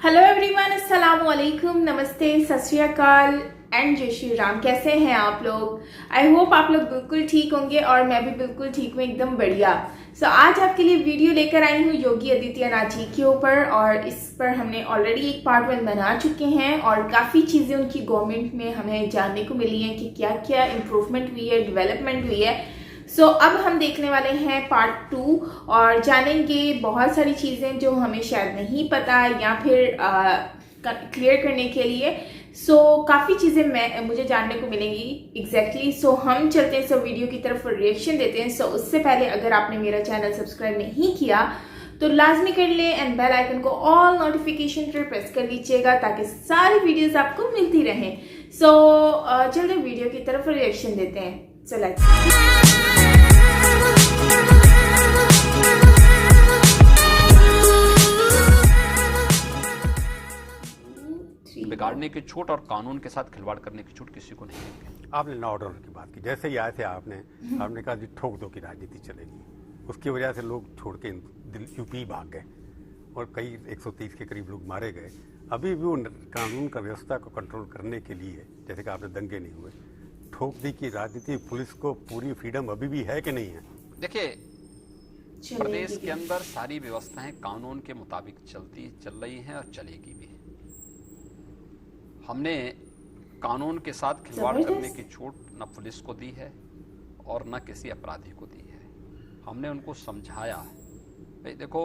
Hello everyone, अस्सलाम वालेकुम, नमस्ते, सत श्री अकाल एंड जय श्री राम। कैसे हैं आप लोग? आई होप आप लोग बिल्कुल ठीक होंगे और मैं भी बिल्कुल ठीक हूँ, एकदम बढ़िया। आज आपके लिए वीडियो लेकर आई हूँ योगी आदित्यनाथ जी के ऊपर, और इस पर हमने ऑलरेडी एक पार्ट 1 बना चुके हैं और काफ़ी चीज़ें उनकी गवर्नमेंट में हमें जानने को मिली हैं कि क्या क्या इम्प्रूवमेंट हुई है, डेवलपमेंट हुई है। अब हम देखने वाले हैं पार्ट 2 और जानेंगे बहुत सारी चीज़ें जो हमें शायद नहीं पता या फिर क्लियर करने के लिए। काफ़ी चीज़ें मुझे जानने को मिलेंगी एग्जैक्टली। हम चलते हैं वीडियो की तरफ और रिएक्शन देते हैं। उससे पहले अगर आपने मेरा चैनल सब्सक्राइब नहीं किया तो लाजमी कर ले एंड बेल आइकन को ऑल नोटिफिकेशन पर प्रेस कर लीजिएगा ताकि सारी वीडियोस आपको मिलती रहें। चलते वीडियो की तरफ रिएक्शन देते हैं। बिगाड़ने की छूट और कानून के साथ खिलवाड़ करने की छूट किसी को नहीं देंगे। आपने लॉ ऑर्डर की बात की, जैसे ही आए थे आपने कहा जी ठोक दो की राजनीति चलेगी। उसकी वजह से लोग छोड़ के यूपी भाग गए और कई 130 के करीब लोग मारे गए। अभी भी वो कानून का व्यवस्था को कंट्रोल करने के लिए, जैसे कि आपने दंगे नहीं हुए, ठोक दी की राजनीति, पुलिस को पूरी फ्रीडम अभी भी है कि नहीं है? देखिए, प्रदेश के अंदर सारी व्यवस्थाएं कानून के मुताबिक चल रही हैं और चलेगी भी। हमने कानून के साथ खिलवाड़ करने की छूट न पुलिस को दी है और न किसी अपराधी को दी है। हमने उनको समझाया, भाई देखो,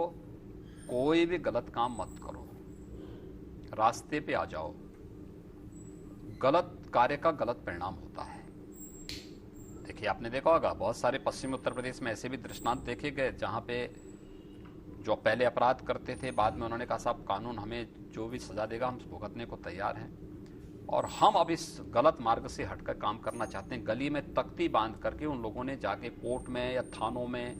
कोई भी गलत काम मत करो, रास्ते पे आ जाओ, गलत कार्य का गलत परिणाम होता है। देखिए, आपने देखा होगा बहुत सारे पश्चिमी उत्तर प्रदेश में ऐसे भी दृष्टांत देखे गए जहां पे जो पहले अपराध करते थे, बाद में उन्होंने कहा साहब कानून हमें जो भी सजा देगा हम भुगतने को तैयार हैं और हम अब इस गलत मार्ग से हटकर काम करना चाहते हैं। गली में तख्ती बांध करके उन लोगों ने जाके कोर्ट में या थानों में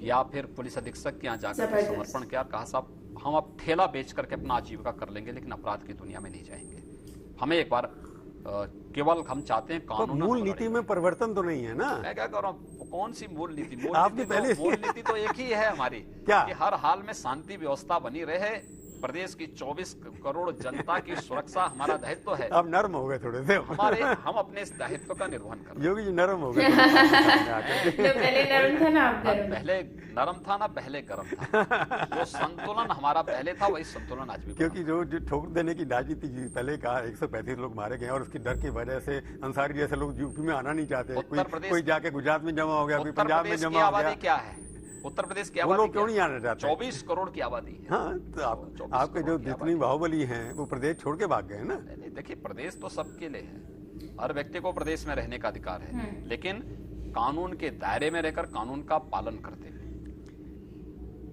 या फिर पुलिस अधीक्षक के यहाँ जाकर समर्पण किया, कहा साहब हम अब ठेला बेच करके अपना आजीविका कर लेंगे लेकिन अपराध की दुनिया में नहीं जाएंगे। हमें एक बार केवल हम चाहते हैं कानून। मूल नीति में परिवर्तन तो नहीं है ना? मैं क्या कर रहा हूँ, कौन सी मूल नीति? मूल नीति तो एक ही है हमारी, क्या? कि हर हाल में शांति व्यवस्था बनी रहे, प्रदेश की 24 करोड़ जनता की सुरक्षा हमारा दायित्व है। अब नरम हो गए थोड़े से हम अपने इस दायित्व का निर्वहन कर। योगी जी नरम हो गए। पहले नरम था ना, आप गरम। पहले नरम था ना, पहले गरम था। जो संतुलन हमारा पहले था वही संतुलन आज भी। क्योंकि जो ठोक देने की राजनीति पहले कहा 135 लोग मारे गए और उसकी डर की वजह से अंसारी जैसे लोग यूपी में आना नहीं चाहते। कोई जाके गुजरात में जमा हो गया, कोई पंजाब में जमा हो गया। क्या है उत्तर प्रदेश की आबादी? क्यों नहीं आना चाहते? 24 करोड़ की आबादी है। हाँ, तो आपके जो जितनी बाहुबली हैं वो प्रदेश छोड़ के भाग गए ना। नहीं, देखिए, प्रदेश तो सबके लिए है, हर व्यक्ति को प्रदेश में रहने का अधिकार है, लेकिन कानून के दायरे में रहकर कानून का पालन करते हुए।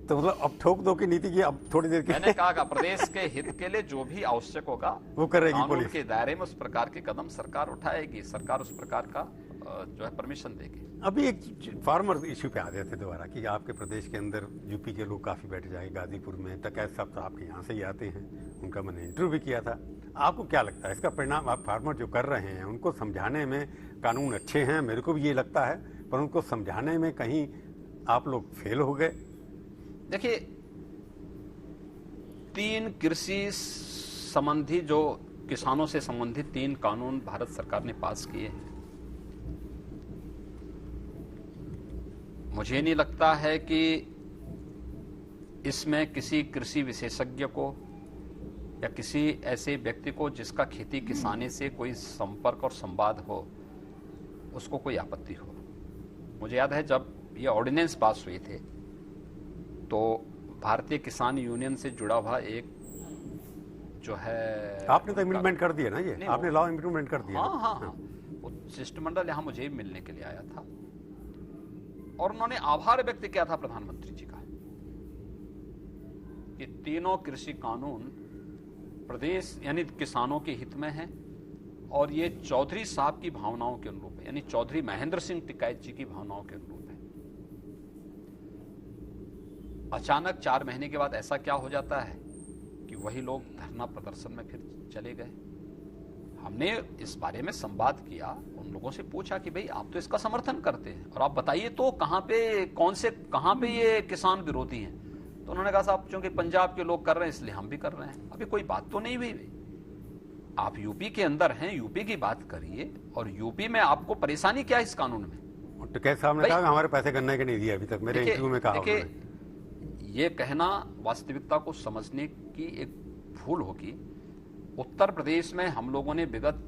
तो मतलब अब ठोक दो की नीति की अब थोड़ी देर की मैंने कहा प्रदेश के हित के लिए जो भी आवश्यक होगा वो करेगी पुलिस। कानून के दायरे में उस प्रकार के कदम सरकार उठाएगी, सरकार उस प्रकार का जो है परमिशन देगी। अभी एक फार्मर इश्यू पे आ गए थे दोबारा कि आपके प्रदेश के अंदर यूपी के लोग काफी बैठ जाए, गाजीपुर में टकैत साहब तो आपके यहाँ से ही आते हैं, उनका मैंने इंटरव्यू भी किया था। आपको क्या लगता है इसका परिणाम? आप फार्मर जो कर रहे हैं उनको समझाने में, कानून अच्छे हैं, मेरे को भी ये लगता है, पर उनको समझाने में कहीं आप लोग फेल हो गए? देखिए, 3 कृषि संबंधी, जो किसानों से संबंधित 3 कानून भारत सरकार ने पास किए हैं। मुझे नहीं लगता है कि इसमें किसी कृषि विशेषज्ञ को या किसी ऐसे व्यक्ति को जिसका खेती किसानी से कोई संपर्क और संवाद हो, उसको कोई आपत्ति हो। मुझे याद है जब ये ऑर्डिनेंस पास हुए थे तो भारतीय किसान यूनियन से जुड़ा हुआ एक जो है, आपने तो इम्प्लीमेंट कर दिया ना, ये आपने लॉ इम्प्लीमेंट कर दिया। हाँ, वो शिष्टमंडल यहाँ मुझे मिलने के लिए आया था और उन्होंने आभार व्यक्त किया था प्रधानमंत्री जी का कि तीनों कृषि कानून प्रदेश यानी किसानों के हित में हैं और ये चौधरी साहब की भावनाओं के अनुरूप है, यानी चौधरी महेंद्र सिंह टिकैत जी की भावनाओं के अनुरूप है। अचानक 4 महीने के बाद ऐसा क्या हो जाता है कि वही लोग धरना प्रदर्शन में फिर चले गए। हमने इस बारे में संवाद किया, उन लोगों से पूछा कि भाई आप तो इसका समर्थन करते हैं और आप बताइए तो कहां पे ये किसान विरोधी हैं। तो उन्होंने कहा साहब चूंकि पंजाब के लोग कर रहे हैं इसलिए हम भी कर रहे हैं। अभी कोई बात तो नहीं हुई। आप यूपी के अंदर हैं, यूपी की बात करिए, और यूपी में आपको परेशानी क्या है इस कानून में? तो कैसे साहब ने कहा कि हमारे पैसे गन्ने के नहीं दिए अभी तक, मेरे इंटरव्यू में कहा देखिए, उन्होंने। ये कहना वास्तविकता को समझने की एक भूल होगी। उत्तर प्रदेश में हम लोगों ने विगत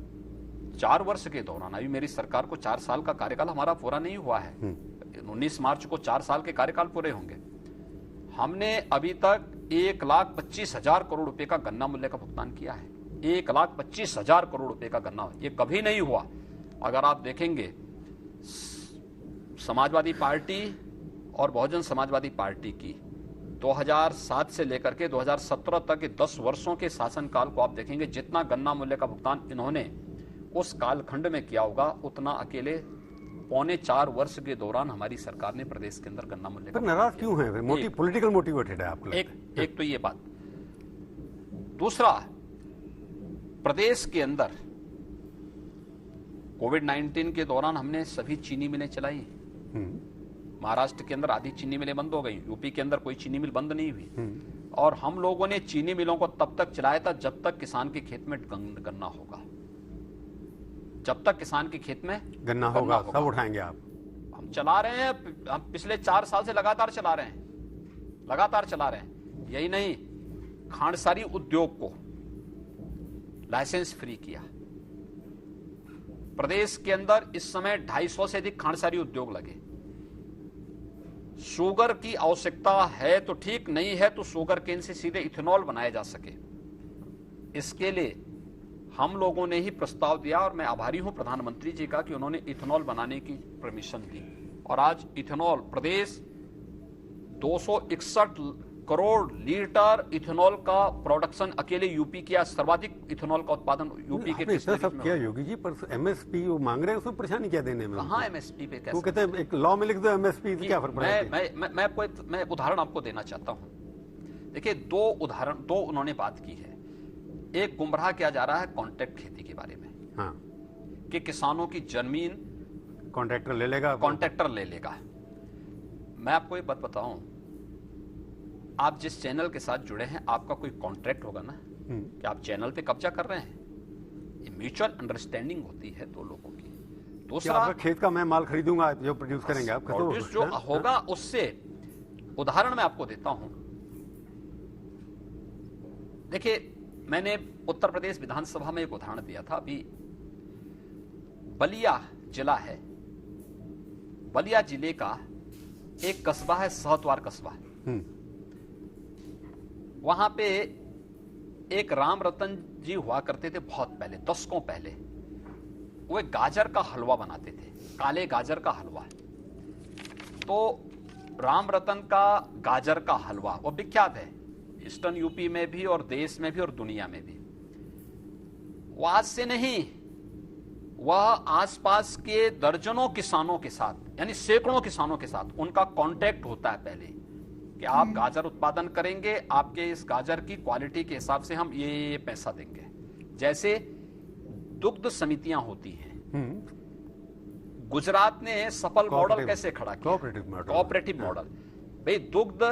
4 वर्ष के दौरान, अभी मेरी सरकार को 4 साल का कार्यकाल हमारा पूरा नहीं हुआ है, 19 मार्च को 4 साल के कार्यकाल पूरे होंगे, हमने अभी तक 1,25,000 करोड़ रुपए का गन्ना मूल्य का भुगतान किया है। 1,25,000 करोड़ रुपए का गन्ना, ये कभी नहीं हुआ। अगर आप देखेंगे समाजवादी पार्टी और बहुजन समाजवादी पार्टी की 2007 से लेकर के 2017 तक के 10 वर्षों के शासनकाल को आप देखेंगे, जितना गन्ना मूल्य का भुगतान इन्होंने उस कालखंड में किया होगा, उतना अकेले 3.25 वर्ष के दौरान हमारी सरकार ने प्रदेश के अंदर गन्ना मूल्य का नाराज क्यों है? पॉलिटिकल मोटिवेटेड है आपको? एक तो ये बात। दूसरा, प्रदेश के अंदर कोविड-19 के दौरान हमने सभी चीनी मिलें चलाई। महाराष्ट्र के अंदर आधी चीनी मिलें बंद हो गई, यूपी के अंदर कोई चीनी मिल बंद नहीं हुई। और हम लोगों ने चीनी मिलों को तब तक चलाया था जब तक किसान के खेत में गन्ना होगा। जब तक किसान के खेत में गन्ना होगा सब उठाएंगे आप। हम चला रहे हैं, हम पिछले 4 साल से लगातार चला रहे हैं। यही नहीं, खांडसारी उद्योग को लाइसेंस फ्री किया। प्रदेश के अंदर इस समय 250 से अधिक खांडसारी उद्योग लगे। शुगर की आवश्यकता है तो ठीक, नहीं है तो शुगर केन से सीधे इथेनॉल बनाया जा सके, इसके लिए हम लोगों ने ही प्रस्ताव दिया। और मैं आभारी हूं प्रधानमंत्री जी का कि उन्होंने इथेनॉल बनाने की परमिशन दी। और आज इथेनॉल प्रदेश 261 करोड़ लीटर इथेनॉल का प्रोडक्शन अकेले यूपी किया। सर्वाधिक इथेनॉल का उत्पादन यूपी के सब किया योगी जी, पर एमएसपी वो मांग रहे हैं, उसमें परेशानी क्या देने में? कहां एमएसपी पे? वो कहते हैं एक लॉ में लिख दो एमएसपी, क्या फर्क पड़ेगा? मैं उदाहरण आपको देना चाहता हूं। देखिए, 2 उन्होंने बात की है। एक गुमराह किया जा रहा है कॉन्ट्रैक्ट खेती के बारे में, हाँ, कि किसानों की जमीन कॉन्ट्रैक्टर ले लेगा। मैं आपको एक बात बताऊं, आप जिस चैनल के साथ जुड़े हैं, आपका कोई कॉन्ट्रैक्ट होगा ना कि आप चैनल पे कब्जा कर रहे हैं। ये म्यूचुअल अंडरस्टैंडिंग होती है 2 लोगों की। दूसरा, खेत का मैं माल खरीदूंगा, जो प्रोड्यूस करेंगे आप, प्रोड्यूस जो होगा उससे। उदाहरण मैं आपको देता हूं। देखिए, मैंने उत्तर प्रदेश विधानसभा में एक उदाहरण दिया था। अभी बलिया जिला है, बलिया जिले का एक कस्बा है सहतवार कस्बा। वहां पे एक राम रतन जी हुआ करते थे बहुत पहले, दशकों पहले। वो एक गाजर का हलवा बनाते थे, काले गाजर का हलवा। तो राम रतन का गाजर का हलवा वो विख्यात है ईस्टर्न यूपी में भी और देश में भी और दुनिया में भी। वो आज से नहीं, वह आसपास के दर्जनों किसानों के साथ, यानी सैकड़ों किसानों के साथ उनका कांटेक्ट होता है पहले कि आप गाजर उत्पादन करेंगे, आपके इस गाजर की क्वालिटी के हिसाब से हम ये पैसा देंगे। जैसे दुग्ध समितियां होती हैं, गुजरात ने सफल मॉडल कैसे खड़ा किया? Cooperative model. भाई, दुग्ध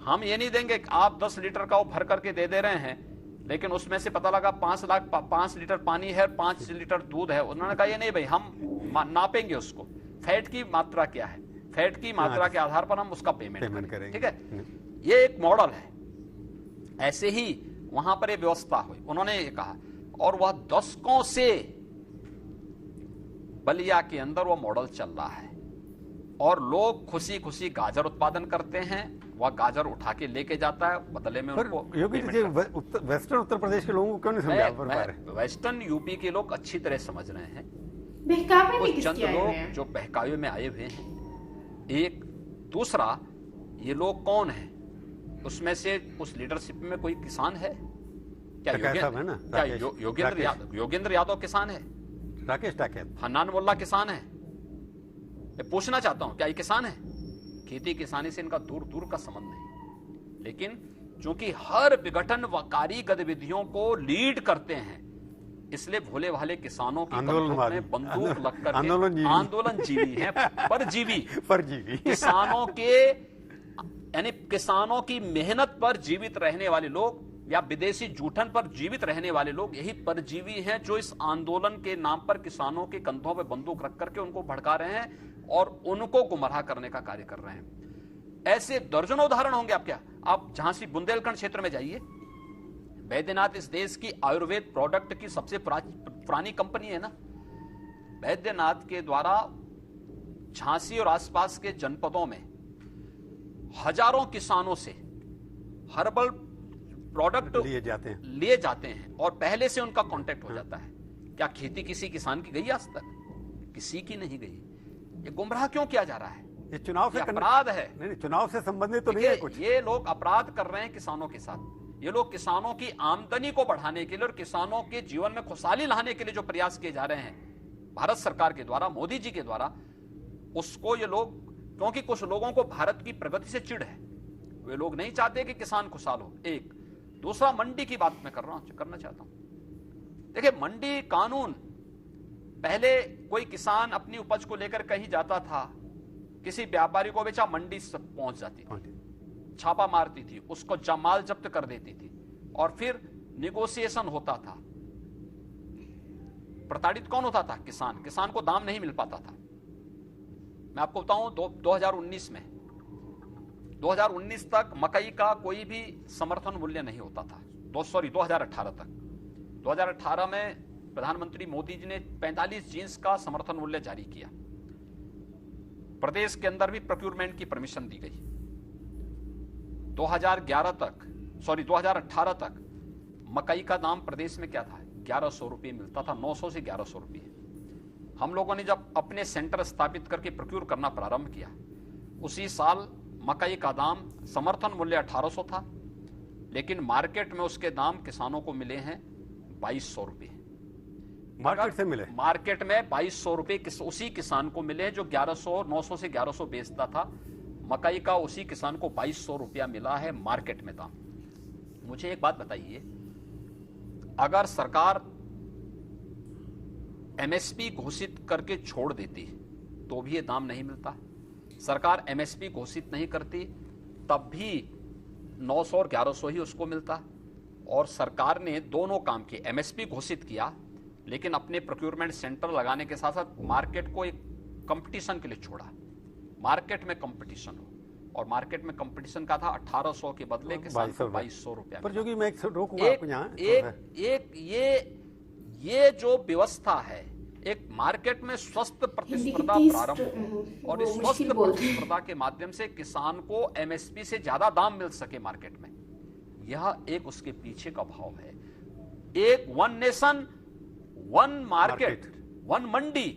हम ये नहीं देंगे कि आप 10 लीटर का वो भर करके दे रहे हैं, लेकिन उसमें से पता लगा 5 लीटर पानी है, 5 लीटर दूध है। उन्होंने कहा ये नहीं भाई, हम नापेंगे उसको, फैट की मात्रा क्या है, फैट की मात्रा के आधार पर हम उसका पेमेंट करेंगे। ठीक है, ये एक मॉडल है। ऐसे ही वहां पर ये व्यवस्था हुई, उन्होंने ये कहा। और वह दशकों से बलिया के अंदर वो मॉडल चल रहा है और लोग खुशी खुशी गाजर उत्पादन करते हैं। वह गाजर उठा के लेके जाता है, बदले में उनको वेस्टर्न उत्तर प्रदेश के लोगों को क्यों नहीं समझा पा रहे? वेस्टर्न यूपी के लोग अच्छी तरह समझ रहे हैं। कुछ चंद लोग जो बहकावे में आए हुए हैं। एक दूसरा, ये लोग कौन है? उसमें से उस लीडरशिप में कोई किसान है क्या? योगेंद्र यादव किसान है? राकेश टाकैत, हन्नान मोल्ला किसान है? मैं पूछना चाहता हूं, क्या ये किसान है? खेती किसानी से इनका दूर दूर का संबंध नहीं। लेकिन चूंकि हर विघटनकारी गतिविधियों को लीड करते हैं, इसलिए भोले भाले किसानों की में बंदूक लगकर आंदोलन जीवी हैं, परजीवी किसानों के यानी किसानों की मेहनत पर जीवित रहने वाले लोग या विदेशी जूठन पर जीवित रहने वाले लोग यही परजीवी हैं जो इस आंदोलन के नाम पर किसानों के कंधों पर बंदूक रख करके उनको भड़का रहे हैं और उनको गुमराह करने का कार्य कर रहे हैं। ऐसे दर्जनों उदाहरण होंगे। आप झांसी बुंदेलखंड क्षेत्र में जाइए, वैद्यनाथ इस देश की आयुर्वेद प्रोडक्ट की सबसे पुरानी कंपनी है ना। वैद्यनाथ के द्वारा झांसी और आसपास के जनपदों में हजारों किसानों से हर्बल प्रोडक्ट लिए जाते हैं और पहले से उनका कांटेक्ट हो जाता है। क्या खेती किसी किसान की गई आज तक? किसी की नहीं गई। ये गुमराह क्यों किया जा रहा है? ये चुनाव से अपराध है। नहीं, चुनाव से संबंधित तो नहीं है कुछ। ये लोग अपराध कर रहे हैं किसानों के साथ। ये लोग किसानों की आमदनी को बढ़ाने के लिए और किसानों के जीवन में खुशहाली लाने के लिए जो प्रयास किए जा रहे हैं भारत सरकार के द्वारा, मोदी जी के द्वारा, उसको ये लोग, क्योंकि कुछ लोगों को भारत की प्रगति से चिढ़ है, वे लोग नहीं चाहते कि किसान खुशहाल हो। एक दूसरा, मंडी की बात मैं करना चाहता हूं। देखिए, मंडी कानून, पहले कोई किसान अपनी उपज को लेकर कहीं जाता था, किसी व्यापारी को बेचा, मंडी सब पहुंच जाती थी, छापा मारती थी, उसको माल जब्त कर देती थी और फिर निगोशिएशन होता था। प्रताड़ित कौन होता था? किसान को दाम नहीं मिल पाता था। मैं आपको बताऊं, 2019 तक मकई का कोई भी समर्थन मूल्य नहीं होता था। 2018 तक। 2018 में प्रधानमंत्री मोदी जी ने 45 जींस का समर्थन मूल्य जारी किया। प्रदेश के अंदर भी प्रोक्यूरमेंट की परमिशन दी गई। 2018 तक मकई का दाम प्रदेश में क्या था? 1100 रुपये मिलता था, 900 से 1100 रुपये। हम लोगों ने जब अपने सेंटर स्थापित करके प्रोक्यूर करना प्रारंभ किया, उसी साल मकई का दाम समर्थन मूल्य 1800 था, लेकिन मार्केट में उसके दाम किसानों को मिले हैं 2200 रुपये। मार्केट से मिले, मार्केट में 2200 रुपये उसी किसान को मिले जो 900 से 1100 बेचता था। मकई का उसी किसान को 2200 रुपया मिला है मार्केट में दाम। मुझे एक बात बताइए, अगर सरकार एमएसपी घोषित करके छोड़ देती तो भी ये दाम नहीं मिलता। सरकार एमएसपी घोषित नहीं करती तब भी 900 और 1100 ही उसको मिलता। और सरकार ने दोनों काम किए, एमएसपी घोषित किया लेकिन अपने प्रोक्यूरमेंट सेंटर लगाने के साथ साथ मार्केट को एक कंपटीशन के लिए छोड़ा। मार्केट में कंपटीशन हो, और मार्केट में कंपटीशन का था 1800 के बदले किसान को 2200 रुपया। पर जो कि मैं रोकूंगा आपको यहाँ, ये जो व्यवस्था है, एक मार्केट में स्वस्थ प्रतिस्पर्धा प्रारंभ हो और इस स्वस्थ प्रतिस्पर्धा के माध्यम से किसान को एमएसपी से ज्यादा दाम मिल सके मार्केट में, यह एक उसके पीछे का भाव है। एक one nation one market one mandi,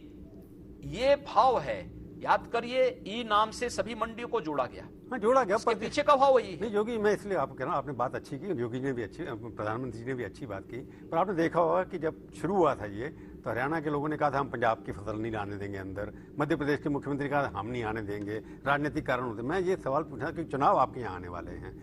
ये भाव है। याद करिए, ई नाम से सभी मंडियों को जोड़ा गया। हाँ, जोड़ा गया, पर पीछे का भाव वही है। योगी, मैं इसलिए आपको कह रहा हूँ, आपने बात अच्छी की, योगी जी ने भी अच्छी, प्रधानमंत्री जी ने भी अच्छी बात की। पर आपने देखा होगा कि जब शुरू हुआ था ये, तो हरियाणा के लोगों ने कहा था हम पंजाब की फसल नहीं आने देंगे अंदर, मध्य प्रदेश के मुख्यमंत्री कहा हम नहीं आने देंगे, राजनीतिक कारण होते। मैं ये सवाल पूछा कि चुनाव आपके यहाँ आने वाले हैं,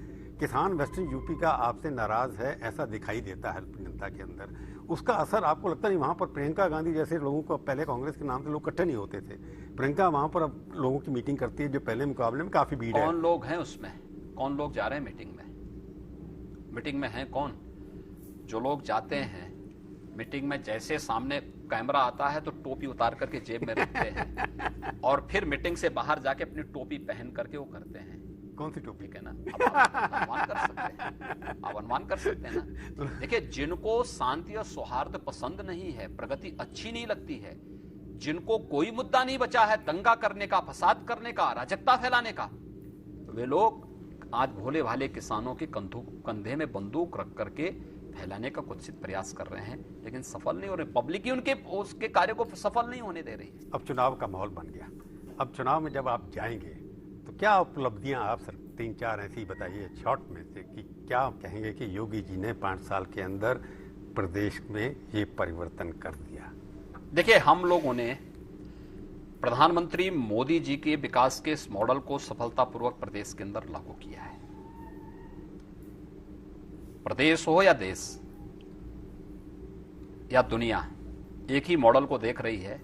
किसान वेस्टर्न यूपी का आपसे नाराज है, ऐसा दिखाई देता है जनता के अंदर। उसका असर आपको लगता नहीं? वहाँ पर प्रियंका गांधी जैसे लोगों को, पहले कांग्रेस के नाम से लोग इकट्ठे नहीं होते थे, प्रियंका वहाँ पर अब लोगों की मीटिंग करती है, जो पहले मुकाबले में काफी भीड़ है। कौन लोग हैं उसमें? कौन लोग जा रहे हैं मीटिंग में? मीटिंग में हैं कौन? जो लोग जाते हैं मीटिंग में, जैसे सामने कैमरा आता है तो टोपी उतार करके जेब में रखते हैं और फिर मीटिंग से बाहर जाके अपनी टोपी पहन करके वो करते हैं। कौन सी टोपी? है ना, अनुमान कर सकते हैं, आप अनुमान कर सकते हैं ना। देखिए, जिनको शांति और सौहार्द पसंद नहीं है, प्रगति अच्छी नहीं लगती है, जिनको कोई मुद्दा नहीं बचा है दंगा करने का, फसाद करने का, अराजकता फैलाने का, वे लोग आज भोले भाले किसानों के कंधे में बंदूक रख करके फैलाने का कुत्सित प्रयास कर रहे हैं, लेकिन सफल नहीं हो रहे। पब्लिक ही उनके उसके कार्य को सफल नहीं होने दे रही है। अब चुनाव का माहौल बन गया। अब चुनाव में जब आप जाएंगे तो क्या उपलब्धियां आप सर 3-4 ऐसी बताइए शॉर्ट में से, कि क्या कहेंगे कि योगी जी ने 5 साल के अंदर प्रदेश में ये परिवर्तन कर दिया? देखिए, हम लोगों ने प्रधानमंत्री मोदी जी के विकास के इस मॉडल को सफलतापूर्वक प्रदेश के अंदर लागू किया है। प्रदेश हो या देश या दुनिया, एक ही मॉडल को देख रही है,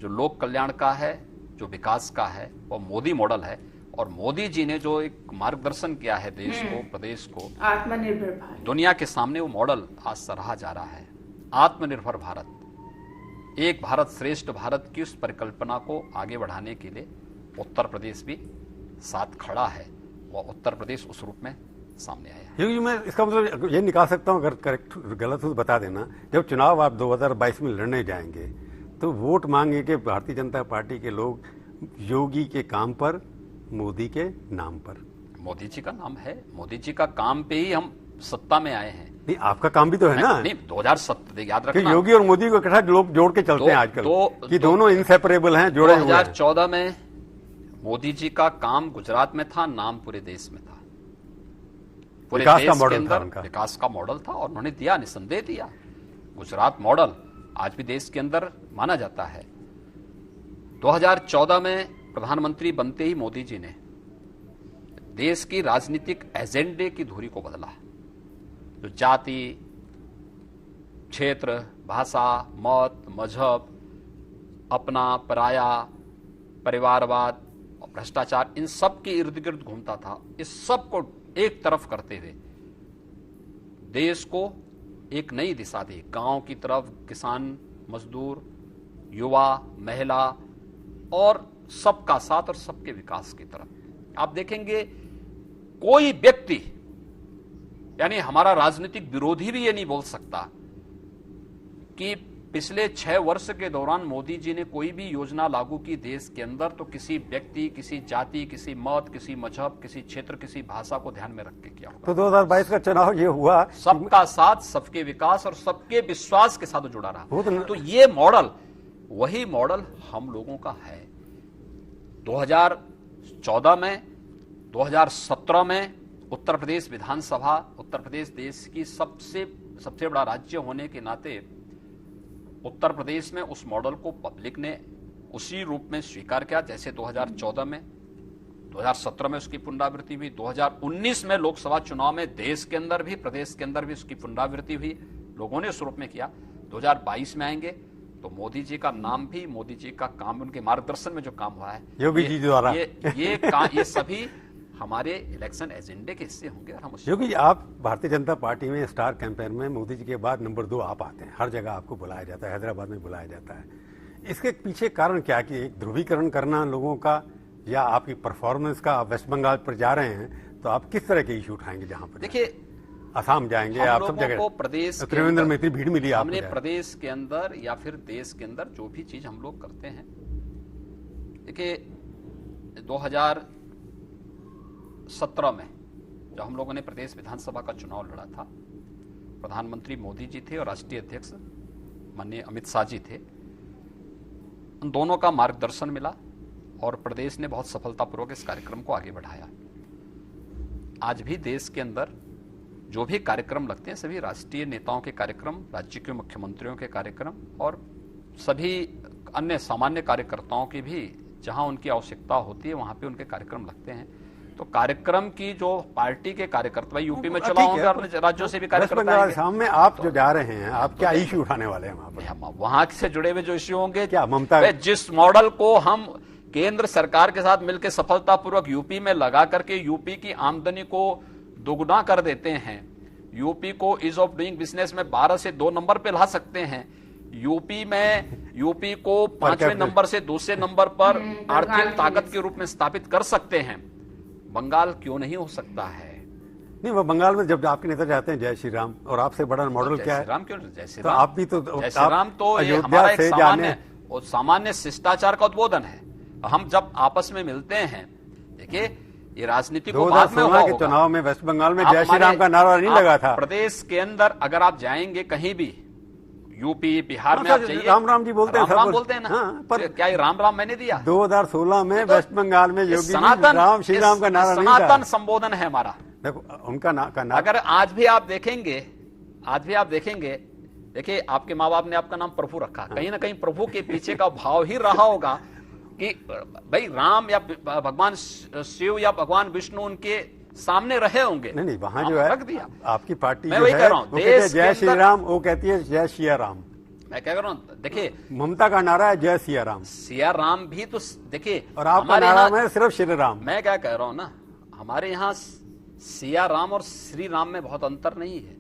जो लोक कल्याण का है, जो विकास का है, वो मोदी मॉडल है। और मोदी जी ने जो एक मार्गदर्शन किया है देश को, प्रदेश को, आत्मनिर्भर भारत, दुनिया के सामने वो मॉडल आज सराहा जा रहा है। आत्मनिर्भर भारत, एक भारत श्रेष्ठ भारत की उस परिकल्पना को आगे बढ़ाने के लिए उत्तर प्रदेश भी साथ खड़ा है। वह उत्तर प्रदेश उस रूप में सामने आया है। क्योंकि मैं इसका मतलब ये निकाल सकता हूँ, अगर करेक्ट गलत हो तो बता देना। जब चुनाव आप 2022 में लड़ने जाएंगे तो वोट मांगेंगे भारतीय जनता पार्टी के लोग योगी के काम पर, मोदी के नाम पर। मोदी जी का नाम है, मोदी जी का काम पे ही हम सत्ता में आए हैं। नहीं, आपका काम भी तो है ना। नहीं, 2007 याद कि रखना, योगी और मोदी को इकट्ठा लोग जोड़ के चलते हैं आजकल, कि दोनों इनसेपरेबल हैं, जुड़े हुए हैं। 2014 में मोदी जी का काम गुजरात में था, नाम पूरे देश में था। पूरे विकास देश का के मॉडल था अंदर उनका। विकास का मॉडल था और उन्होंने दिया, निसंदेह दिया। गुजरात मॉडल आज भी देश के अंदर माना जाता है। 2014 में प्रधानमंत्री बनते ही मोदी जी ने देश की राजनीतिक एजेंडे की धुरी को बदला। जो जाति, क्षेत्र, भाषा, मत, मजहब, अपना पराया, परिवारवाद और भ्रष्टाचार, इन सब के इर्द गिर्द घूमता था। इस सब को एक तरफ करते हुए देश को एक नई दिशा दी। गांव की तरफ, किसान, मजदूर, युवा, महिला और सबका साथ और सबके विकास की तरफ। आप देखेंगे कोई व्यक्ति, यानी हमारा राजनीतिक विरोधी भी ये नहीं बोल सकता कि पिछले 6 वर्ष के दौरान मोदी जी ने कोई भी योजना लागू की देश के अंदर तो किसी व्यक्ति, किसी जाति, किसी मत, किसी मजहब, किसी क्षेत्र, किसी भाषा को ध्यान में रख के किया होगा। तो 2022 का चुनाव ये हुआ, सबका साथ, सबके विकास और सबके विश्वास के साथ जुड़ा रहा। वो तो ये मॉडल, वही मॉडल हम लोगों का है। 2014 में, 2017 में उत्तर प्रदेश विधानसभा, उत्तर प्रदेश देश की सबसे बड़ा राज्य होने के नाते उत्तर प्रदेश में उस मॉडल को पब्लिक ने उसी रूप में स्वीकार किया जैसे 2014 में, 2017 में उसकी पुनरावृत्ति हुई, 2019 में लोकसभा चुनाव में देश के अंदर भी, प्रदेश के अंदर भी उसकी पुनरावृत्ति हुई, लोगों ने उस रूप में किया। 2022 में आएंगे तो मोदी जी का नाम भी, मोदी जी का काम, उनके मार्गदर्शन में जो काम हुआ है, योगी जी द्वारा, ये सभी हमारे इलेक्शन एजेंडे के हिस्से होंगे। और हम योगी जी, आप भारतीय जनता पार्टी में स्टार कैंपेन में मोदी जी के बाद नंबर 2 आप आते हैं। हर जगह आपको बुलाया जाता है, हैदराबाद में बुलाया जाता है। इसके पीछे कारण क्या कि एक ध्रुवीकरण करना लोगों का, या आपकी परफॉर्मेंस का? आप वेस्ट बंगाल पर जा रहे हैं तो आप किस तरह के इशू उठाएंगे? जहां पर देखिए, असम जाएंगे, आप सब जगह, प्रदेश त्रिवेंद्र में इतनी भीड़ मिली आपको, हमने प्रदेश के अंदर या फिर देश के अंदर जो भी चीज हम लोग करते हैं, देखिए 2017 में जब हम लोगों ने प्रदेश विधानसभा का चुनाव लड़ा था, प्रधानमंत्री मोदी जी थे और राष्ट्रीय अध्यक्ष माननीय अमित शाह जी थे। उन दोनों का मार्गदर्शन मिला और प्रदेश ने बहुत सफलतापूर्वक इस कार्यक्रम को आगे बढ़ाया। आज भी देश के अंदर जो भी कार्यक्रम लगते हैं, सभी राष्ट्रीय नेताओं के कार्यक्रम, राज्य के मुख्यमंत्रियों के कार्यक्रम और सभी अन्य सामान्य कार्यकर्ताओं के भी जहां उनकी आवश्यकता होती है वहां पे उनके कार्यक्रम लगते हैं। तो कार्यक्रम की जो पार्टी के कार्यकर्ता, यूपी में चुनाव होंगे और राज्यों से भी कार्यकर्ता आएंगे। सामने आप जो जा रहे हैं, आप क्या इशू उठाने वाले हैं वहां से जुड़े हुए जो इश्यू होंगे? क्या ममता, जिस मॉडल को हम केंद्र सरकार के साथ मिलकर सफलतापूर्वक यूपी में लगा करके यूपी की आमदनी को दोगुना कर देते हैं, यूपी को ईज ऑफ डूइंग बिजनेस में 12 से 2 नंबर पे ला सकते हैं, यूपी को 5वें नंबर से दूसरे नंबर पर आर्थिक ताकत के रूप में स्थापित कर सकते हैं, बंगाल क्यों नहीं हो सकता है? नहीं, वो बंगाल में जब आपके नेता जाते हैं जय श्री राम, और आपसे बड़ा मॉडल क्या है? राम क्यों? जय श्री तो राम, आप भी तो जय श्री राम तो ये हमारा एक सामान्य शिष्टाचार का उद्बोधन है। हम जब आपस में मिलते हैं, देखिए ये राजनीति को बाद में हुआ के चुनाव में वेस्ट बंगाल में जय श्री राम का नारा नहीं लगा था। प्रदेश के अंदर अगर आप जाएंगे कहीं भी, यूपी, बिहार में आप जाइए, राम राम जी बोलते हैं, राम बोलते हैं ना। पर क्या ये राम राम मैंने दिया? 2016 में वेस्ट बंगाल में योगी सनातन श्री राम का नारा नहीं था। सनातन संबोधन है हमारा। देखो उनका नारा, अगर आज भी आप देखेंगे, देखिए आपके माँ बाप ने आपका नाम प्रभु रखा, कहीं ना कहीं प्रभु के पीछे का भाव ही रहा होगा कि भाई राम या भगवान शिव या भगवान विष्णु उनके सामने रहे होंगे। नहीं, वहां जो है रख दिया। आपकी पार्टी मैं वही कह रहा हूं, जय श्री राम, वो कहती है जय श्री राम। मैं क्या कर रहा हूँ, देखिए ममता का नारा है जय सिया राम, सिया राम भी तो देखिए, और आपका हमारे नारा यहाँ है सिर्फ श्री राम। मैं क्या कह रहा हूँ ना, हमारे यहाँ सिया राम और श्री राम में बहुत अंतर नहीं है।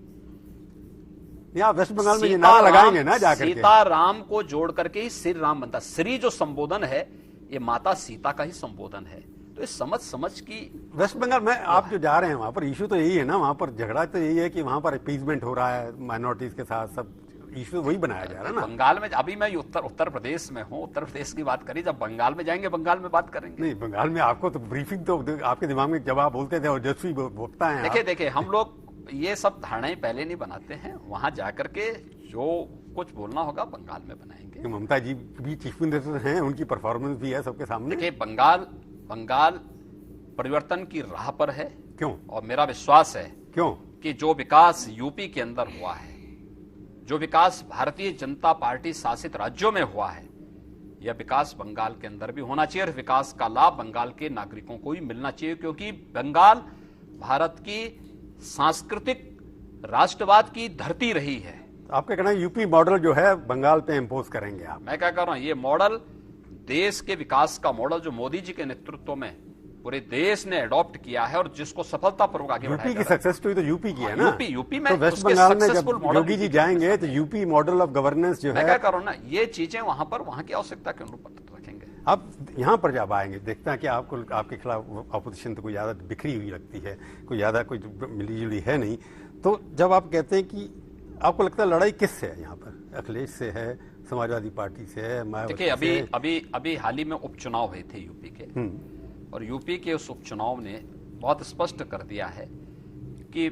यहाँ वेस्ट बंगाल में ये नारा लगाएंगे ना जाकर के, सीता राम को जोड़ करके ही श्री राम बनता। श्री जो संबोधन है ये माता सीता का ही संबोधन है। तो इस समझ की वेस्ट बंगाल में आप जो जा रहे हैं वहां पर इशू तो यही है ना, वहां पर झगड़ा तो यही है कि वहां पर अपीजमेंट हो रहा है माइनॉरिटीज के साथ, सब इशू वही बनाया जा रहा है ना। बंगाल में अभी मैं उत्तर प्रदेश में हूँ, उत्तर प्रदेश की बात करी, जब बंगाल में जाएंगे बंगाल में बात करेंगे। नहीं, बंगाल में आपको तो ब्रीफिंग तो आपके दिमाग में जब आप बोलते थे और जस्वी बोलता है। देखिए हम लोग ये सब धारणाएं पहले नहीं बनाते हैं, वहां जाकर के जो कुछ बोलना होगा बंगाल में बनाएंगे। ममता जी भी चीफ मिनिस्टर हैं, उनकी परफॉर्मेंस भी है सबके सामने। देखिए बंगाल परिवर्तन की राह पर है। क्यों? और मेरा विश्वास है क्यों कि जो विकास यूपी के अंदर हुआ है, जो विकास भारतीय जनता पार्टी शासित राज्यों में हुआ है, यह विकास बंगाल के अंदर भी होना चाहिए और विकास का लाभ बंगाल के नागरिकों को भी मिलना चाहिए, क्योंकि बंगाल भारत की सांस्कृतिक राष्ट्रवाद की धरती रही है। आपका कहना है यूपी मॉडल जो है बंगाल पे इम्पोज करेंगे आप? मैं क्या कर रहा हूं, ये मॉडल देश के विकास का मॉडल जो मोदी जी के नेतृत्व में पूरे देश ने अडॉप्ट किया है और जिसको सफलतापूर्वक आगे बढ़ाया यूपी की सक्सेस स्टोरी तो यूपी की है ना। यूपी में तो वेस्ट उसके बंगाल में सक्सेसफुल जब मॉडल योगी जी जाएंगे तो यूपी मॉडल ऑफ गवर्नेंस जो मैं है, क्या कर रहा हूं ना, ये चीजें वहां की आवश्यकता के अनुरूप रखेंगे। आप यहाँ पर जब आएंगे देखते हैं कि आपको आपके खिलाफ अपोजिशन तो कोई ज्यादा बिखरी हुई लगती है, कोई ज्यादा कोई मिलीजुली है नहीं। तो जब आप कहते हैं कि आपको लगता है लड़ाई किससे है यहाँ पर, अखिलेश से है, समाजवादी पार्टी से है, मायावती से? देखिए अभी हाल ही में उपचुनाव हुए थे यूपी के, और यूपी के उस उपचुनाव ने बहुत स्पष्ट कर दिया है कि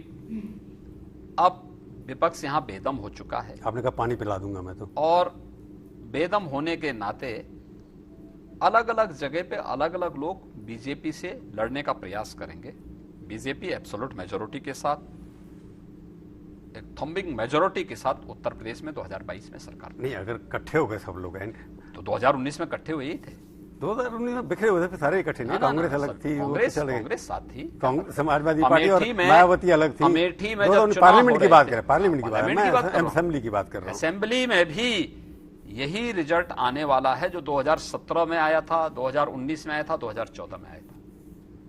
अब विपक्ष यहाँ बेदम हो चुका है। आपने कहा पानी पिला दूंगा मैं तो, और बेदम होने के नाते अलग अलग जगह पे अलग अलग लोग बीजेपी से लड़ने का प्रयास करेंगे। बीजेपी एब्सोल्यूट मेजोरिटी के साथ, एक थम्बिंग मेजोरिटी के साथ उत्तर प्रदेश में 2022 में सरकार नहीं, अगर इकट्ठे हो गए सब लोग हैं तो 2019 में इकट्ठे हुए ही थे। 2019 में बिखरे हुए थे, सारे इकट्ठे नहीं, कांग्रेस अलग थी, कांग्रेस साथ थी, समाजवादी पार्टी और मायावती अलग थी। अमेठी में पार्लियामेंट की बात करें, पार्लियामेंट की बात, मैं असेंबली की बात कर रहा हूँ। असेंबली में भी यही रिजल्ट आने वाला है जो 2017 में आया था, 2019 में आया था, 2014 में आया था।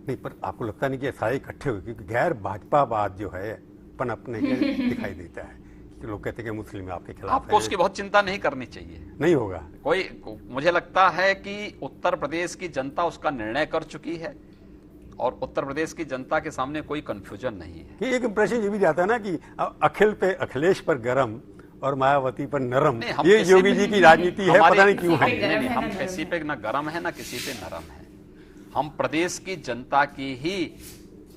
नहीं, पर आपको लगता नहीं कि सारे इकट्ठे हुए? क्योंकि गैर भाजपावाद जो है पनपने के दिखाई देता है कि लोग कहते हैं कि मुस्लिम आपके खिलाफ। आपको उसकी बहुत चिंता नहीं करनी चाहिए, नहीं होगा कोई। मुझे लगता है कि उत्तर प्रदेश की जनता उसका निर्णय कर चुकी है और उत्तर प्रदेश की जनता के सामने कोई कंफ्यूजन नहीं है। कि एक इंप्रेशन ये भी जाता है ना कि अखिलेश पर गरम और मायावती पर नरम, ये योगी जी की राजनीति है, पता नहीं क्यों है। हम किसी पे ना गरम है ना किसी पे नरम है, हम प्रदेश की जनता की ही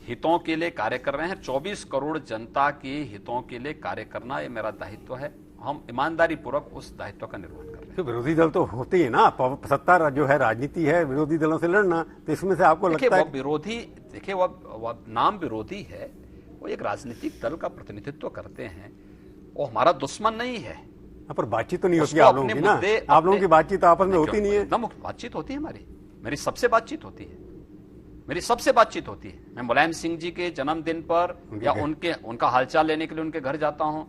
हितों के लिए कार्य कर रहे हैं। 24 करोड़ जनता के हितों के लिए कार्य करना ये मेरा दायित्व है, हम ईमानदारी पूर्वक उस दायित्व का निर्वहन कर रहे हैं। तो विरोधी दल तो होते ही ना, सत्ता जो है राजनीति है, विरोधी दलों से लड़ना, तो इसमें से आपको लगता है विरोधी, देखिए वो नाम विरोधी है, वो एक राजनीतिक दल का प्रतिनिधित्व करते हैं, वो हमारा दुश्मन नहीं है। पर बातचीत तो नहीं होती आप लोगों की ना, आप लोगों की बातचीत आपस में होती नहीं है। एकदम बातचीत होती है हमारी, मेरी सबसे बातचीत होती है, मेरी सबसे बातचीत होती है। मैं मुलायम सिंह जी के जन्मदिन पर या उनका हालचाल लेने के लिए उनके घर जाता हूं,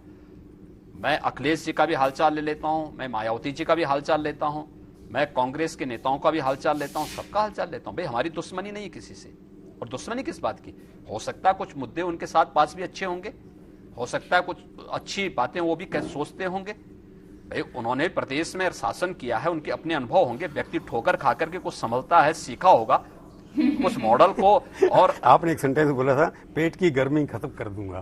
मैं अखिलेश जी का भी हालचाल ले लेता हूं, मैं मायावती जी का भी हालचाल लेता हूं, मैं कांग्रेस के नेताओं का भी हालचाल लेता हूं, सबका हालचाल लेता हूं। भाई हमारी दुश्मनी नहीं है किसी से, और दुश्मनी किस बात की? हो सकता है कुछ मुद्दे उनके साथ पास भी अच्छे होंगे, हो सकता है कुछ अच्छी बातें वो भी सोचते होंगे। भाई उन्होंने प्रदेश में शासन किया है, उनके अपने अनुभव होंगे, व्यक्ति ठोकर खा करके कुछ समझता है, सीखा होगा कुछ मॉडल को। और आपने एक सेंटेंस बोला था, पेट की गर्मी खत्म कर दूंगा,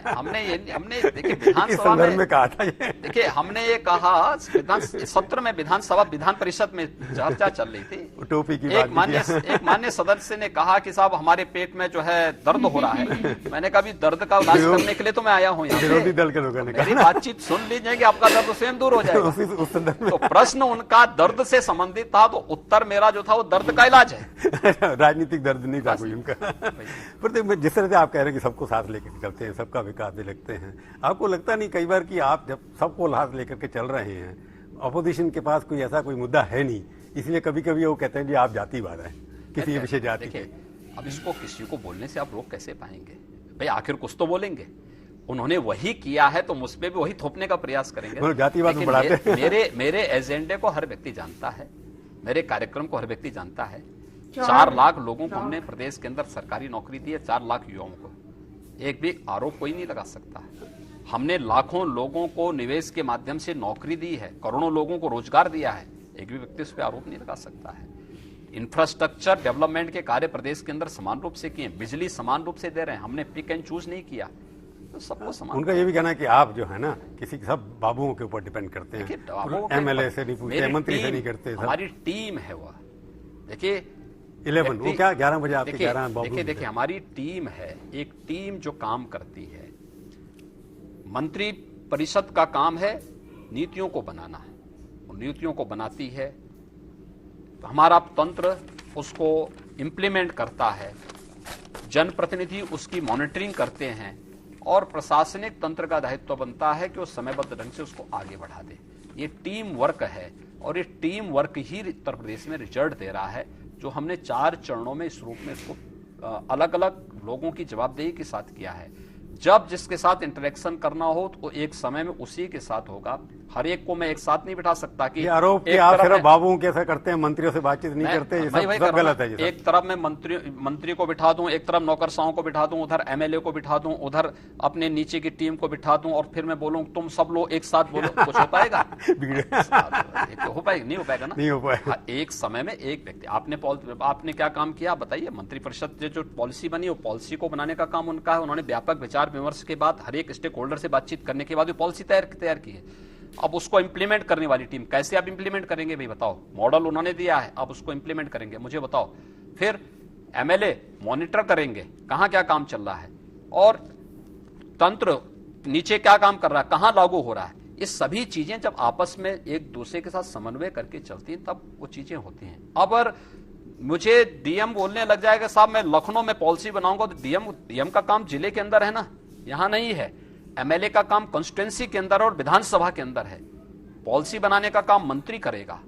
हमने देखिए विधानसभा में कहा था, देखिए हमने ये कहा सत्र में, विधान परिषद में चर्चा चल रही थी, टोपी की एक मान्य सदस्य ने कहा कि साहब हमारे पेट में जो है दर्द हो रहा है। मैंने कहा दर्द का इलाज करने के लिए तो मैं आया हूँ, विरोधी दल के लोगों ने मेरी बातचीत सुन लीजिए कि आपका दर्द स्वयं दूर हो जाएगा। तो प्रश्न उनका दर्द से संबंधित था, तो उत्तर मेरा जो था वो दर्द का इलाज है। राजनीतिक दर्द नहीं था कोई उनका। पर जिस तरह से आप कह रहे हैं कि सबको साथ लेकर चलते हैं, सबका विकास भी लगते हैं, आपको लगता नहीं कई बार कि आप जब सबको साथ लेकर के चल रहे हैं, अपोजिशन के पास कोई ऐसा कोई मुद्दा है नहीं, इसलिए कभी कभी वो कहते हैं कि आप जातिवाद है, किसी विषय जाति के। अब इसको किसी को बोलने से आप रोक कैसे पाएंगे? भाई आखिर कुछ तो बोलेंगे, उन्होंने वही किया है तो मुझ पे भी वही थोपने का प्रयास करेंगे। वो जातिवाद में लेकिन बढ़ाते मेरे एजेंडे को हर व्यक्ति जानता है, मेरे कार्यक्रम को हर व्यक्ति जानता है। 4 लाख लोगों को हमने प्रदेश के अंदर सरकारी नौकरी दी है, 4 लाख युवाओं को। एक भी आरोप कोई नहीं लगा सकता है। हमने लाखों लोगों को निवेश के माध्यम से नौकरी दी है, करोड़ों लोगों को रोजगार दिया है, एक भी व्यक्ति उस पर आरोप नहीं लगा सकता है। इंफ्रास्ट्रक्चर डेवलपमेंट के कार्य प्रदेश के अंदर समान रूप से किए, बिजली समान रूप से दे रहे हैं, हमने पिक एंड चूज नहीं किया, तो सबको समान। उनका ये भी कहना है कि आप जो है ना किसी सब बाबुओं के ऊपर डिपेंड करते हैं, एमएलए से नहीं पूछते, मंत्री से नहीं करते। हमारी टीम है वो, देखिए 11 वो क्या 11 बजे आपके 11 बाबू। देखिए हमारी टीम है, एक टीम जो काम करती है। मंत्री परिषद का काम है नीतियों को बनाना, नीतियों को बनाती है, हमारा तंत्र उसको इंप्लीमेंट करता है, जनप्रतिनिधि उसकी मॉनिटरिंग करते हैं और प्रशासनिक तंत्र का दायित्व बनता है कि वो समयबद्ध ढंग से उसको आगे बढ़ा दे। ये टीम वर्क है और ये टीम वर्क ही उत्तर प्रदेश में रिजल्ट दे रहा है, जो हमने 4 चरणों में इस रूप में इसको अलग अलग लोगों की जवाबदेही के साथ किया है। जब जिसके साथ इंटरेक्शन करना हो तो एक समय में उसी के साथ होगा, हर एक को मैं एक साथ नहीं बिठा सकता कि ये आरोप कि आप सिर्फ बाबुओं के ऐसा करते हैं, मंत्रियों से बातचीत नहीं करते, ये सब गलत है। एक तरफ मैं मंत्री को बिठा दूं, एक तरफ नौकरशाहों को बिठा दूं, उधर एमएलए को बिठा दूं, उधर अपने नीचे की टीम को बिठा दूं और फिर मैं बोलूं तुम सब लोग एक साथ बोलो, कुछ हो पाएगा? तो हो पाएगा? नहीं हो पाएगा ना, नहीं हो पाएगा। एक समय में एक व्यक्ति। आपने क्या काम किया बताइए? मंत्रिपरिषद जो पॉलिसी बनी, वो पॉलिसी को बनाने का काम उनका है। उन्होंने व्यापक विचार विमर्श के बाद, हर एक स्टेक होल्डर से बातचीत करने के बाद पॉलिसी तैयार की है। अब उसको इंप्लीमेंट करने वाली टीम, कैसे आप इंप्लीमेंट करेंगे भाई बताओ? मॉडल उन्होंने दिया है, अब उसको इंप्लीमेंट करेंगे, मुझे बताओ। फिर एमएलए मॉनिटर करेंगे कहां क्या काम चल रहा है और तंत्र नीचे क्या काम कर रहा है, कहां लागू हो रहा है। ये सभी चीजें जब आपस में एक दूसरे के साथ समन्वय करके चलती हैं तब वो चीजें होती हैं। अब अगर मुझे डीएम बोलने लग जाएगा साहब मैं लखनऊ में पॉलिसी बनाऊंगा, तो डीएम का काम जिले के अंदर है ना, यहां नहीं है। एमएलए का काम कॉन्स्टिट्यूएंसी के अंदर और विधानसभा के अंदर है। पॉलिसी बनाने का काम मंत्री करेगा,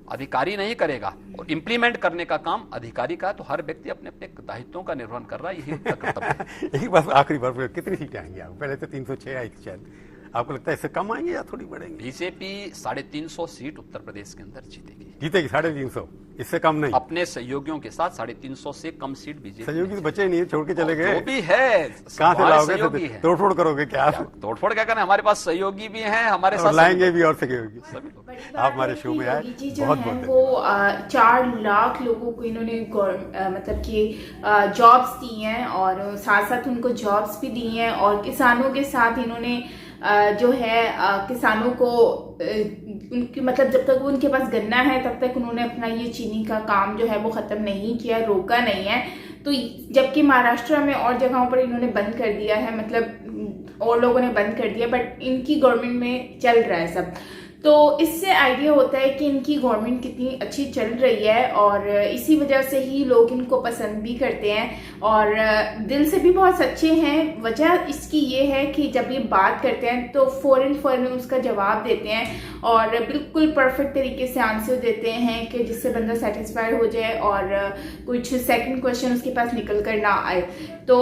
अधिकारी नहीं करेगा, और इंप्लीमेंट करने का काम अधिकारी का है। तो हर व्यक्ति अपने अपने दायित्वों का निर्वहन कर रहा है, यही उनका कर्तव्य है। एक बार आखिरी बार, कितनी सीटें आएंगी आप? पहले तो 306 आई थी शायद, आपको लगता है इससे कम आएंगे या थोड़ी बढ़ेंगे? बीजेपी 350 सीट उत्तर प्रदेश के अंदर जीतेगी। 350, इससे कम नहीं। अपने सहयोगियों के साथ 350 से कम सीट बीजेपी। सहयोगी तो बचे नहीं, छोड़ के चले गए। जो भी है कहां से लाओगे? तोड़फोड़ करोगे क्या? तोड़फोड़ क्या करना, हमारे पास सहयोगी भी हैं, हमारे साथ लाएंगे भी और सहयोगी। आप हमारे शो में आए, बहुत बहुत। वो 4 लाख लोगों को इन्होंने मतलब कि जॉब्स दी हैं और साथ साथ उनको जॉब्स भी दी हैं, और किसानों के साथ इन्होंने जो है किसानों को उनकी मतलब जब तक उनके पास गन्ना है तब तक उन्होंने अपना ये चीनी का काम जो है वो खत्म नहीं किया, रोका नहीं है। तो जबकि महाराष्ट्र में और जगहों पर इन्होंने बंद कर दिया है, मतलब और लोगों ने बंद कर दिया, बट इनकी गवर्नमेंट में चल रहा है सब। तो इससे आइडिया होता है कि इनकी गवर्नमेंट कितनी अच्छी चल रही है, और इसी वजह से ही लोग इनको पसंद भी करते हैं और दिल से भी बहुत सच्चे हैं। वजह इसकी ये है कि जब ये बात करते हैं तो फौरन उसका जवाब देते हैं और बिल्कुल परफेक्ट तरीके से आंसर देते हैं कि जिससे बंदा सेटिस्फाइड हो जाए और कुछ सेकंड क्वेश्चन उसके पास निकल कर ना आए। तो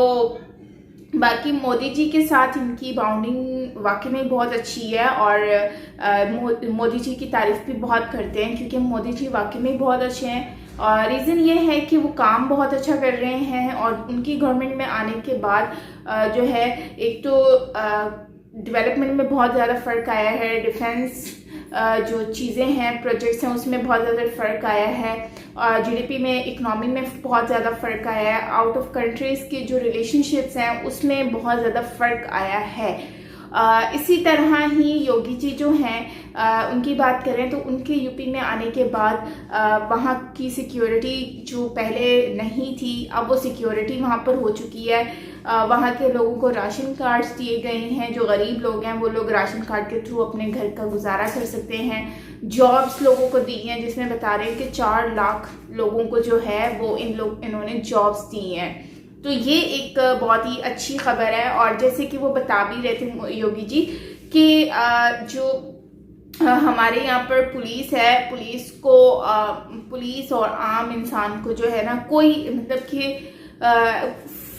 बाकी मोदी जी के साथ इनकी बाउंडिंग वाकई में बहुत अच्छी है और मोदी जी की तारीफ भी बहुत करते हैं, क्योंकि मोदी जी वाकई में बहुत अच्छे हैं। और रीज़न ये है कि वो काम बहुत अच्छा कर रहे हैं और उनकी गवर्नमेंट में आने के बाद जो है एक तो डेवलपमेंट में बहुत ज़्यादा फ़र्क आया है, डिफेंस जो चीज़ें हैं, प्रोजेक्ट्स हैं, उसमें बहुत ज़्यादा फ़र्क आया है, और जीडीपी में, इकोनॉमी में बहुत ज़्यादा फ़र्क आया है, आउट ऑफ कंट्रीज़ के जो रिलेशनशिप्स हैं उसमें बहुत ज़्यादा फ़र्क आया है। इसी तरह ही योगी जी जो हैं उनकी बात करें तो उनके यूपी में आने के बाद वहाँ की सिक्योरिटी जो पहले नहीं थी, अब वो सिक्योरिटी वहाँ पर हो चुकी है। वहाँ के लोगों को राशन कार्ड्स दिए गए हैं, जो गरीब लोग हैं वो लोग राशन कार्ड के थ्रू अपने घर का गुजारा कर सकते हैं। जॉब्स लोगों को दी हैं, जिसमें बता रहे हैं कि 4 लाख लोगों को जो है वो इन्होंने जॉब्स दी हैं। तो ये एक बहुत ही अच्छी खबर है। और जैसे कि वो बता भी रहे थे योगी जी कि जो हमारे यहाँ पर पुलिस है, पुलिस और आम इंसान को जो है ना कोई मतलब कि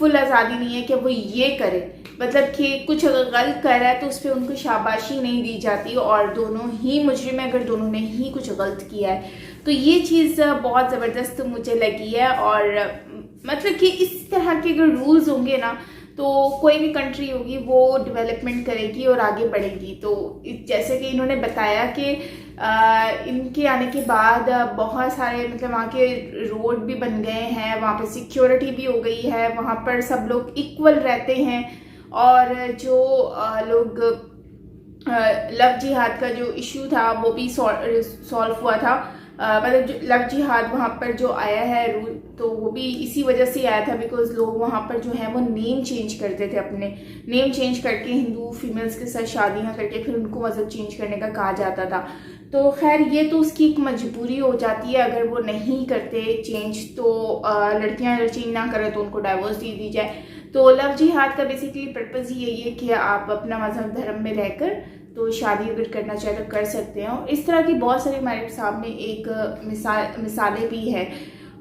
फुल आज़ादी नहीं है कि वो ये करे, मतलब कि कुछ अगर गलत कर रहा है तो उस पर उनको शाबाशी नहीं दी जाती, और दोनों ही मुजरिम है अगर दोनों ने ही कुछ गलत किया है। तो ये चीज़ बहुत ज़बरदस्त मुझे लगी है, और मतलब कि इस तरह के अगर रूल्स होंगे ना तो कोई भी कंट्री होगी वो डेवलपमेंट करेगी और आगे बढ़ेगी। तो जैसे कि इन्होंने बताया कि इनके आने के बाद बहुत सारे मतलब वहाँ के रोड भी बन गए हैं, वहाँ पर सिक्योरिटी भी हो गई है, वहाँ पर सब लोग इक्वल रहते हैं, और जो लोग लव जिहाद का जो इशू था वो भी सॉल्व हुआ था। मतलब जो लव जिहाद वहाँ पर जो आया है रूल, तो वो भी इसी वजह से आया था बिकॉज लोग वहाँ पर जो है वो नेम चेंज करते थे, अपने नेम चेंज करके हिंदू फीमेल्स के साथ शादियाँ करके फिर उनको मज़हब चेंज करने का कहा जाता था। तो खैर ये तो उसकी एक मजबूरी हो जाती है, अगर वो नहीं करते चेंज तो लड़कियाँ अगर चेंज ना करें तो उनको डाइवोर्स दे दी जाए। तो लव जिहाद का बेसिकली पर्पज़ ही यही है कि आप अपना मज़हब धर्म में रहकर तो शादी अगर करना चाहे तो कर सकते हैं, और इस तरह की बहुत सारी हमारे सामने एक मिसालें भी हैं।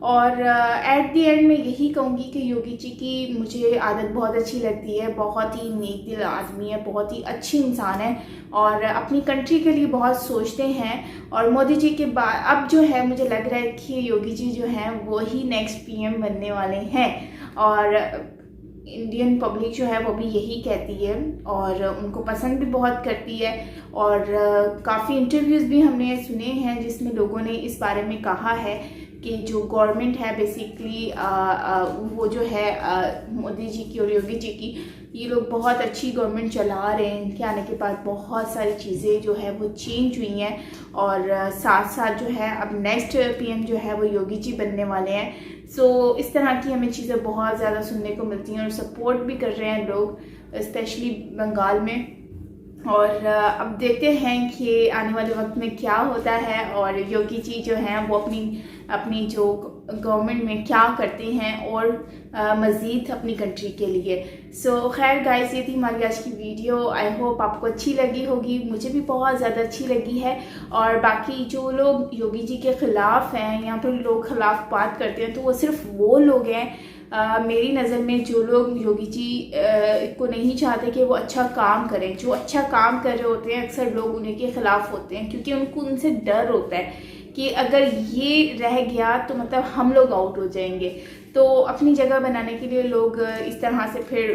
और एट द एंड मैं यही कहूँगी कि योगी जी की मुझे आदत बहुत अच्छी लगती है, बहुत ही नेक दिल आदमी है, बहुत ही अच्छी इंसान है, और अपनी कंट्री के लिए बहुत सोचते हैं। और मोदी जी के बाद अब जो है मुझे लग रहा है कि योगी जी जो हैं वो ही नेक्स्ट पीएम बनने वाले हैं, और इंडियन पब्लिक जो है वो भी यही कहती है और उनको पसंद भी बहुत करती है। और काफ़ी इंटरव्यूज़ भी हमने सुने हैं जिसमें लोगों ने इस बारे में कहा है कि जो गवर्नमेंट है बेसिकली वो जो है मोदी जी की और योगी जी की, ये लोग बहुत अच्छी गवर्नमेंट चला रहे हैं। इनके आने के बाद बहुत सारी चीज़ें जो है वो चेंज हुई हैं, और साथ साथ जो है अब नेक्स्ट पीएम जो है वो योगी जी बनने वाले हैं। सो इस तरह की हमें चीज़ें बहुत ज़्यादा सुनने को मिलती हैं, और सपोर्ट भी कर रहे हैं लोग स्पेशली बंगाल में। और अब देखते हैं कि आने वाले वक्त में क्या होता है, और योगी जी जो हैं वो अपनी जो गवर्नमेंट में क्या करते हैं और मज़ीद अपनी कंट्री के लिए। सो खैर गाइस, ये थी हमारी आज की वीडियो। आई होप आपको अच्छी लगी होगी, मुझे भी बहुत ज़्यादा अच्छी लगी है। और बाकी जो लोग योगी जी के ख़िलाफ़ हैं या फिर लोग ख़िलाफ़ बात करते हैं तो वो सिर्फ वो लोग हैं मेरी नज़र में जो लोग योगी जी को नहीं चाहते कि वो अच्छा काम करें। जो अच्छा काम कर रहे होते हैं अक्सर लोग उन्हीं के ख़िलाफ़ होते हैं, क्योंकि उनको उनसे डर होता है कि अगर ये रह गया तो मतलब हम लोग आउट हो जाएंगे। तो अपनी जगह बनाने के लिए लोग इस तरह से फिर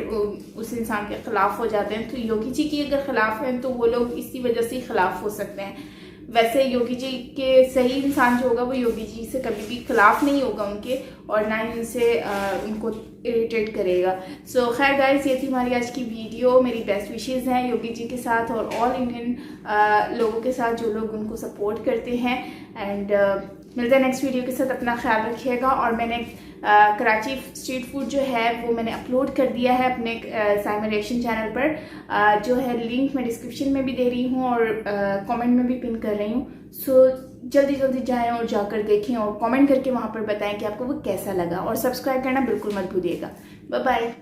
उस इंसान के ख़िलाफ़ हो जाते हैं। तो योगी जी की अगर ख़िलाफ़ हैं तो वो लोग इसी वजह से ख़िलाफ़ हो सकते हैं। वैसे योगी जी के सही इंसान जो होगा वो योगी जी से कभी भी खिलाफ नहीं होगा उनके, और ना ही उनसे उनको इरिटेट करेगा। सो खैर गाइस, ये थी हमारी आज की वीडियो। मेरी बेस्ट विशेज़ हैं योगी जी के साथ और ऑल इंडियन लोगों के साथ जो लोग उनको सपोर्ट करते हैं। एंड मिलते हैं नेक्स्ट वीडियो के साथ। अपना ख्याल रखिएगा। और मैंने कराची स्ट्रीट फूड जो है वो मैंने अपलोड कर दिया है अपने साइमन रिएक्शन चैनल पर, जो है लिंक मैं डिस्क्रिप्शन में भी दे रही हूँ और कमेंट में भी पिन कर रही हूँ। सो जल्दी जाएं और जाकर देखें और कमेंट करके वहाँ पर बताएं कि आपको वो कैसा लगा, और सब्सक्राइब करना बिल्कुल मत भूलिएगा। Bye bye.